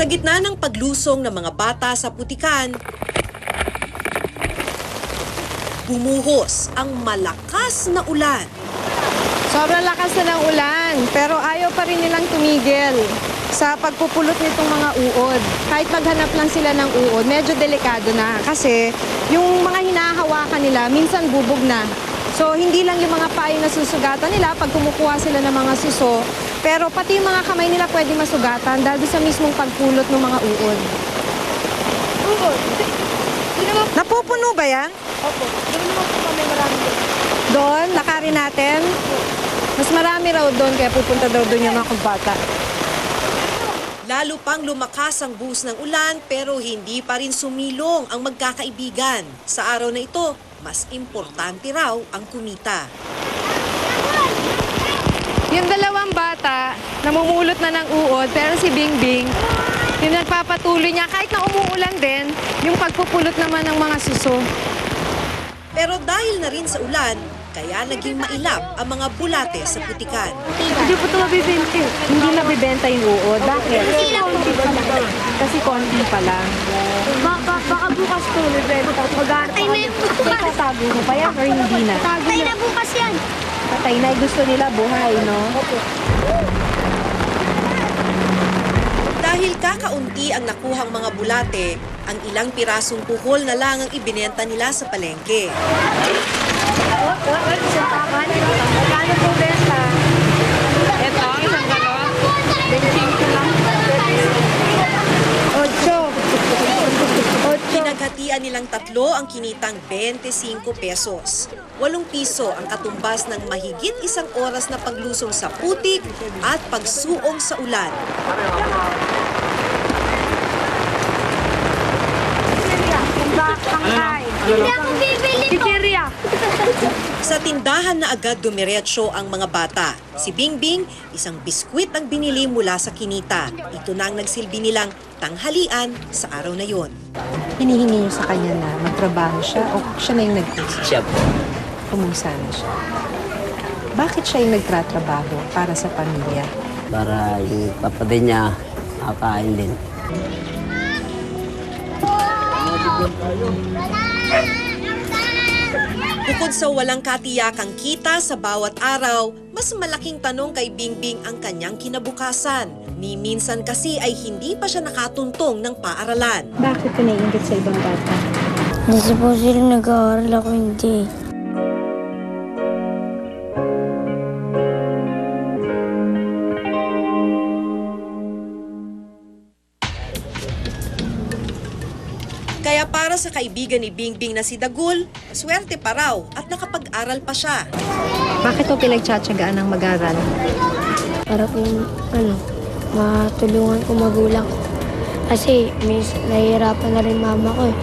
Sa gitna ng paglusong ng mga bata sa putikan, bumuhos ang malakas na ulan. Sobrang lakas na ng ulan, pero ayaw pa rin nilang tumigil sa pagpupulot nitong mga uod. Kahit maghanap lang sila ng uod, medyo delikado na kasi yung mga hinahawakan nila minsan bubog na. So hindi lang yung mga payo na susugatan nila pag kumukuha sila ng mga suso, pero pati yung mga kamay nila pwede masugatan dahil sa mismong pagpulot ng mga uod. Uod? Napupuno ba yan? Opo. Doon naman po kami marami doon. Doon? Lakarin natin? Mas marami raw doon, kaya pupunta daw doon yung mga kumbata. Lalo pang lumakas ang buhos ng ulan pero hindi pa rin sumilong ang magkakaibigan. Sa araw na ito, mas importante raw ang kumita. Yung dalawang bata, namumulot na ng uod, pero si Bingbing, yung nagpapatuloy niya, kahit na umuulan din, yung pagpupulot naman ng mga suso. Pero dahil na rin sa ulan, kaya naging mailap ang mga bulate sa putikan. Hindi po ito mabibenta. Hindi mabibenta yung uod. Bakit? Kasi konti pa lang. Baka bukas po, bibenta. Patay na yung bukas. Tatago mo pa yan or hindi na? Patay na bukas yan. Patay na, gusto nila buhay, no? Dahil kakaunti ang nakuhang mga bulate, ang ilang pirasong kuhol na lang ang ibinenta nila sa palengke. Magkano po benta? Ito, isang galon. 25 lang. 8. Pinaghatian nilang tatlo ang kinitang 25 pesos. 8 piso ang katumbas ng mahigit isang oras na paglusong sa putik at pagsuong sa ulan. Hindi ako bibili ko. Sa tindahan na agad dumiretso ang mga bata. Si Bingbing, isang biskwit ang binili mula sa kinita. Ito na ang nagsilbi nilang tanghalian sa araw na yon. Hinihingi niyo sa kanya na magtrabaho siya o siya na yung nagtisa? Siya po. Kumusta na siya? Bakit siya yung nagtratrabaho para sa pamilya? Para yung kapatid niya kakain din. Bukod sa walang katiyakang kita sa bawat araw, mas malaking tanong kay Bingbing ang kanyang kinabukasan. Ni minsan kasi ay hindi pa siya nakatuntong ng paaralan. Bakit ka naiingit sa ibang bata? Kasi po sila nag-aaral ako hindi. Kaya para sa kaibigan ni Bingbing na si Dagul, swerte pa raw at nakapag-aral pa siya. Bakit mo pinagtsatsagaan ng mag-aral? Para kung matulungan ko magulang. Kasi nahihirapan na rin mama ko eh.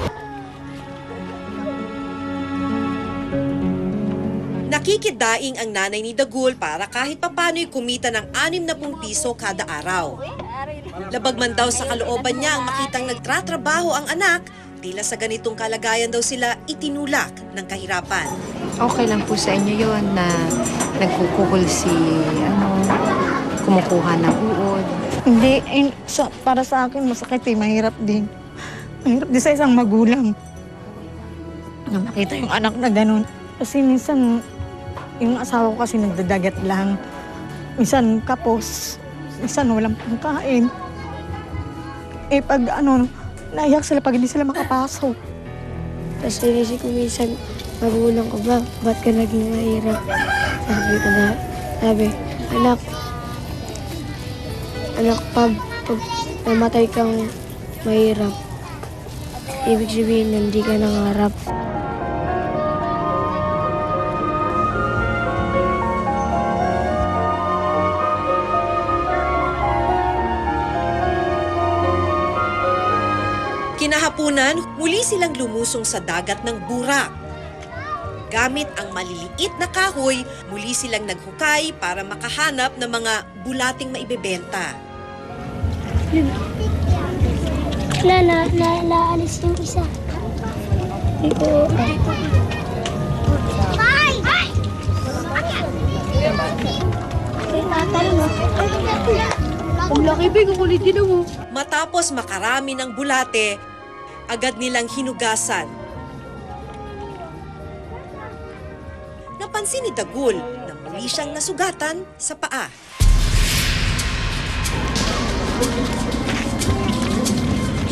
Nakikidaing ang nanay ni Dagul para kahit papano'y kumita ng 60 piso kada araw. Labag man daw sa kalooban niya ang makitang nagtratrabaho ang anak, tila sa ganitong kalagayan daw sila itinulak ng kahirapan. Okay lang po sa inyo yon na nagkukukul si, kumukuha ng uod. Hindi, para sa akin masakit eh, mahirap din. Mahirap din sa isang magulang. Na makita yung anak na ganun. Kasi minsan, yung asawa ko kasi nagdadagat lang. Minsan kapos, minsan walang pangkain. Eh pag naiyak sila pag hindi sila makapasok. Tapos sinisip ko minsan, magulang ko ba? Ba't ka naging mahirap? Sabi, anak, pag namatay kang mahirap, ibig sabihin hindi ka nangarap. Kinahapunan, muli silang lumusong sa dagat ng Burak. Gamit ang maliliit na kahoy, muli silang naghukay para makahanap ng mga bulating maibebenta. Naalis yung isa. Ito. Ang laki, big. Ang kulit din mo. Matapos Matapos makarami ng bulate, agad nilang hinugasan. Napansin ni Dagul na muli siyang nasugatan sa paa.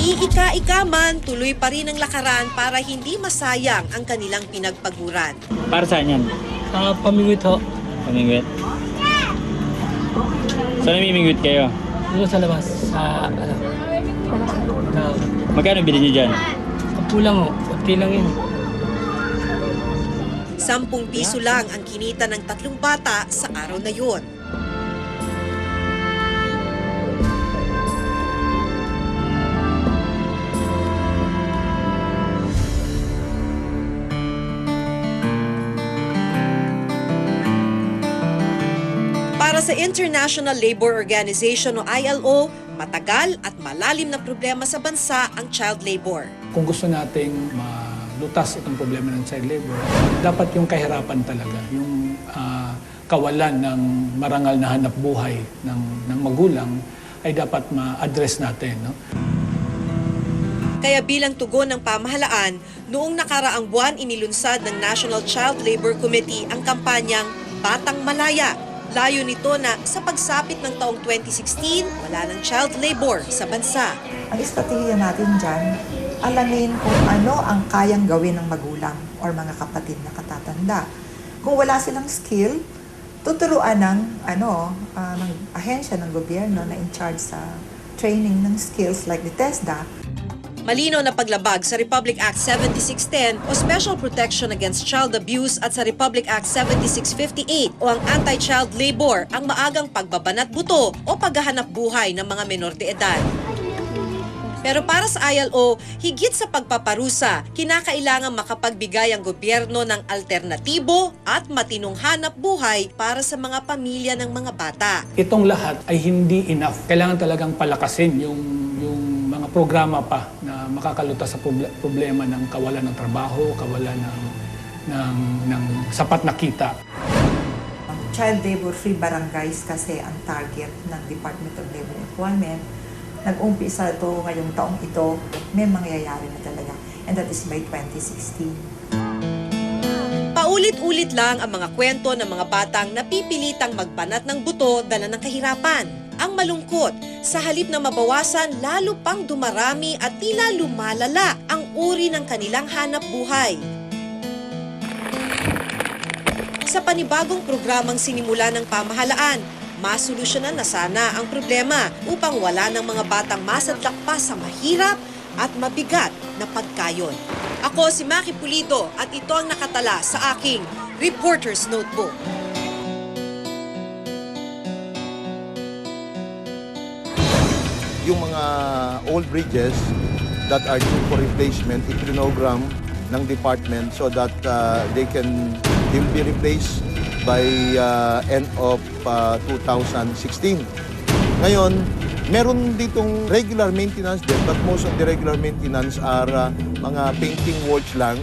Iika-ika man, tuloy pa rin ang lakaran para hindi masayang ang kanilang pinagpaguran. Para saan yan? Pamingwit ho. Pamingwit? Saan namimingwit kayo? Doon sa labas, sa Magkano bilhin niyo dyan? kapulang ho, konti lang yun. 10 piso lang ang kinita ng 3 bata sa araw na yun. Para sa International Labour Organization o ILO, matagal at malalim na problema sa bansa ang child labor. Kung gusto nating malutas itong problema ng child labor, dapat yung kahirapan talaga, yung kawalan ng marangal na hanap buhay ng magulang ay dapat ma-address natin. No? Kaya bilang tugon ng pamahalaan, noong nakaraang buwan inilunsad ng National Child Labor Committee ang kampanyang Batang Malaya. Layo nito na sa pagsapit ng taong 2016, wala ng child labor sa bansa. Ang estratehiya natin dyan, alamin kung ano ang kayang gawin ng magulang or mga kapatid na katatanda. Kung wala silang skill, tuturuan ng ahensya ng gobyerno na in charge sa training ng skills like the TESDA. Malinaw na paglabag sa Republic Act 7610 o Special Protection Against Child Abuse at sa Republic Act 7658 o ang Anti-Child Labor ang maagang pagbabanat buto o paghahanap buhay ng mga menor de edad. Pero para sa ILO, higit sa pagpaparusa, kinakailangan makapagbigay ang gobyerno ng alternatibo at matinong hanap buhay para sa mga pamilya ng mga bata. Itong lahat ay hindi enough. Kailangan talagang palakasin yung mga programa pa na makakalutas sa problema ng kawalan ng trabaho, kawalan ng sapat na kita. Child labor-free barangays kasi ang target ng Department of Labor and Employment. Nag-umpisa ito ngayong taong ito, may mangyayari na talaga. And that is by 2016. Paulit-ulit lang ang mga kwento ng mga batang napipilitang magbanat ng buto dala ng kahirapan. Ang malungkot, sa halip na mabawasan, lalo pang dumarami at tila lumalala ang uri ng kanilang hanap buhay. Sa panibagong programang sinimula ng pamahalaan, masolusyonan na sana ang problema upang wala ng mga batang masadlak pa sa mahirap at mabigat na pagkayon. Ako si Maki Pulido at ito ang nakatala sa aking Reporter's Notebook. Yung mga old bridges that are due for replacement, i-program ng department so that they will be replaced by end of 2016. Ngayon, meron ditong regular maintenance din, but most of the regular maintenance are mga painting works lang